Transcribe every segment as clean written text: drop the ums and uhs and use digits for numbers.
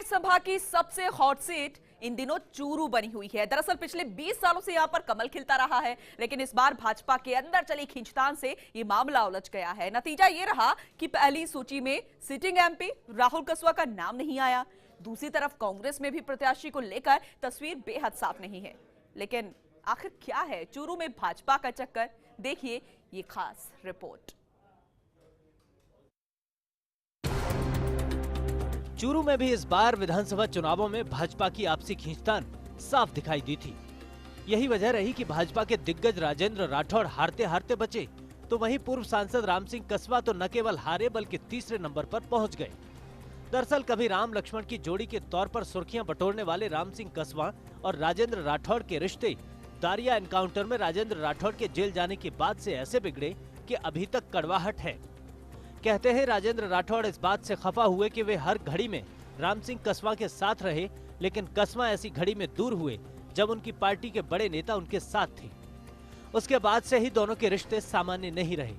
संभाग की सबसे हॉट सीट इन दिनों चूरू बनी हुई है। दरअसल पिछले 20 सालों से यहां पर कमल खिलता रहा है, लेकिन इस बार भाजपा के अंदर चली खींचतान से ये मामला उलझ गया है। नतीजा ये रहा कि पहली सूची में सिटिंग एमपी राहुल कसवा का नाम नहीं आया। दूसरी तरफ कांग्रेस में भी प्रत्याशी को लेकर तस्वीर बेहद साफ नहीं है। लेकिन आखिर क्या है चूरू में भाजपा का चक्कर, देखिए ये खास रिपोर्ट। चूरू में भी इस बार विधानसभा चुनावों में भाजपा की आपसी खींचतान साफ दिखाई दी थी। यही वजह रही कि भाजपा के दिग्गज राजेंद्र राठौड़ हारते हारते बचे, तो वहीं पूर्व सांसद राम सिंह कसवा तो न केवल हारे बल्कि तीसरे नंबर पर पहुंच गए। दरअसल कभी राम लक्ष्मण की जोड़ी के तौर पर सुर्खियां बटोरने वाले राम सिंह कसवा और राजेंद्र राठौड़ के रिश्ते दारिया एनकाउंटर में राजेंद्र राठौड़ के जेल जाने के बाद से ऐसे बिगड़े कि अभी तक कड़वाहट है। कहते हैं राजेंद्र राठौड़ इस बात से खफा हुए कि वे हर घड़ी में राम सिंह कसवा के साथ रहे, लेकिन कसवा ऐसी घड़ी में दूर हुए जब उनकी पार्टी के बड़े नेता उनके साथ थे। उसके बाद से ही दोनों के रिश्ते सामान्य नहीं रहे।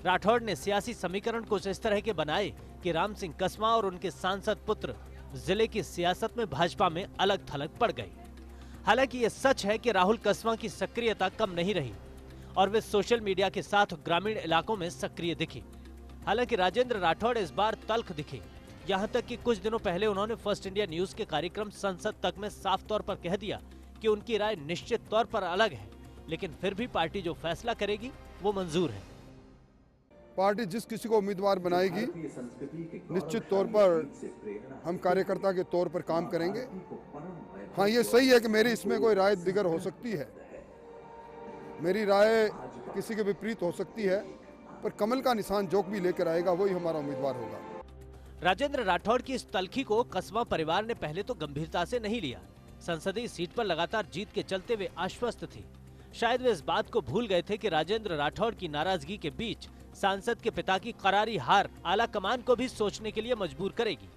राठौड़ ने सियासी समीकरण कुछ इस तरह के बनाए कि राम सिंह कसवा और उनके सांसद पुत्र जिले की सियासत में भाजपा में अलग थलग पड़ गए। हालांकि ये सच है कि राहुल कसवा की सक्रियता कम नहीं रही और वे सोशल मीडिया के साथ ग्रामीण इलाकों में सक्रिय दिखे। हालांकि राजेंद्र राठौड़ इस बार तल्ख दिखे, यहां तक कि कुछ दिनों पहले उन्होंने फर्स्ट इंडिया न्यूज के कार्यक्रम संसद तक में साफ तौर पर कह दिया कि उनकी राय निश्चित तौर पर अलग है, लेकिन फिर भी पार्टी जो फैसला करेगी वो मंजूर है। पार्टी जिस किसी को उम्मीदवार बनाएगी निश्चित तौर पर हम कार्यकर्ता के तौर पर काम करेंगे। हाँ, ये सही है कि मेरी इसमें कोई राय दिगर हो सकती है, मेरी राय किसी के विपरीत हो सकती है, पर कमल का निशान जो भी लेकर आएगा वही हमारा उम्मीदवार होगा। राजेंद्र राठौड़ की इस तल्खी को कसवा परिवार ने पहले तो गंभीरता से नहीं लिया। संसदीय सीट पर लगातार जीत के चलते वे आश्वस्त थे। शायद वे इस बात को भूल गए थे कि राजेंद्र राठौड़ की नाराजगी के बीच सांसद के पिता की करारी हार आला कमान को भी सोचने के लिए मजबूर करेगी।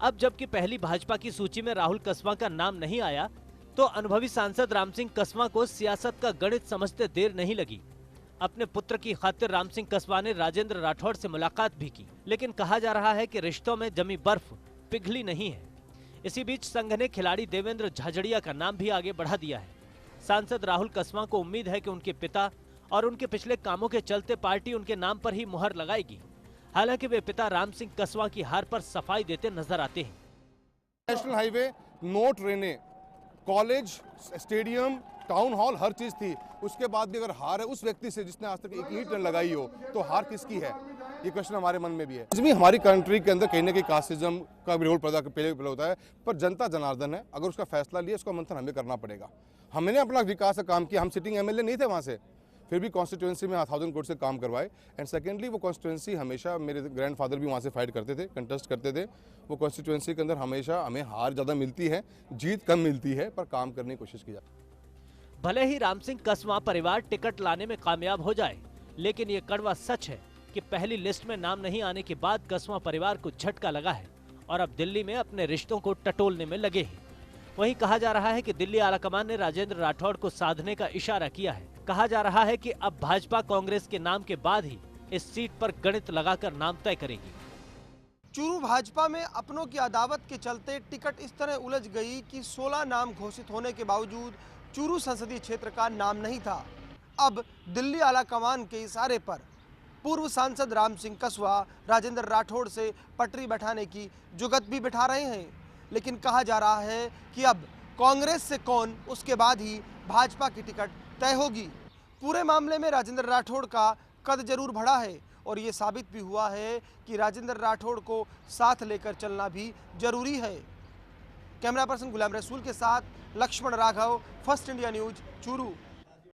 अब जबकि पहली भाजपा की सूची में राहुल कसवा का नाम नहीं आया, तो अनुभवी सांसद राम सिंह कसवा को सियासत का गणित समझते देर नहीं लगी। अपने पुत्र की खातिर राम सिंह कसवा ने राजेंद्र राठौड़ से मुलाकात भी की, लेकिन कहा जा रहा है कि रिश्तों में जमी बर्फ पिघली नहीं है। इसी बीच संघ ने खिलाड़ी देवेंद्र झाझड़िया का नाम भी आगे बढ़ा दिया है। सांसद राहुल कसवा को उम्मीद है कि उनके पिता और उनके पिछले कामों के चलते पार्टी उनके नाम पर ही मुहर लगाएगी। हालांकि वे पिता राम सिंह कसवा की हार पर सफाई देते नजर आते हैं। नेशनल हाईवे, नो ट्रेनें, कॉलेज, स्टेडियम, टाउन हॉल, हर चीज थी। उसके बाद भी अगर हार है उस व्यक्ति से जिसने आज तक एक ईंट न लगाई हो, तो हार किसकी है? ये क्वेश्चन हमारे मन में भी है। इसमें हमारी कंट्री के अंदर कहीं ना कहीं कास्टिज्म का भी रोल पहले होता है, पर जनता जनार्दन है। अगर उसका फैसला लिया, उसका मंथन हमें करना पड़ेगा। हमने अपना विकास का काम किया, हम सिटिंग एमएलए नहीं थे वहाँ से, फिर भी कॉन्स्टिट्यूएंसी में 1000 करोड़ से काम करवाए। एंड सेकेंडली वो कॉन्स्टिट्यूएंसी हमेशा, मेरे ग्रैंडफादर भी वहाँ से फाइट करते थे, कंटेस्ट करते थे। वो कॉन्स्टिट्यूएंसी के अंदर हमेशा हमें हार ज़्यादा मिलती है, जीत कम मिलती है, पर काम करने की कोशिश की जाती है। भले ही राम सिंह कसवा परिवार टिकट लाने में कामयाब हो जाए, लेकिन ये कड़वा सच है कि पहली लिस्ट में नाम नहीं आने के बाद कसवा परिवार को झटका लगा है और अब दिल्ली में अपने रिश्तों को टटोलने में लगे हैं। वहीं कहा जा रहा है कि दिल्ली आलाकमान ने राजेंद्र राठौड़ को साधने का इशारा किया है। कहा जा रहा है कि अब भाजपा कांग्रेस के नाम के बाद ही इस सीट पर गणित लगाकर नाम तय करेगी। चूरू भाजपा में अपनों की अदावत के चलते टिकट इस तरह उलझ गई कि 16 नाम घोषित होने के बावजूद चूरू संसदीय क्षेत्र का नाम नहीं था। अब दिल्ली आलाकमान के इशारे पर पूर्व सांसद राम सिंह कसवा राजेंद्र राठौड़ से पटरी बैठाने की जुगत भी बिठा रहे हैं। लेकिन कहा जा रहा है कि अब कांग्रेस से कौन, उसके बाद ही भाजपा की टिकट तय होगी। पूरे मामले में राजेंद्र राठौड़ का कद जरूर बढ़ा है और ये साबित भी हुआ है कि राजेंद्र राठौड़ को साथ लेकर चलना भी जरूरी है। कैमरा पर्सन गुलाम रसूल के साथ Lakshman Raghav, first India news, Churu.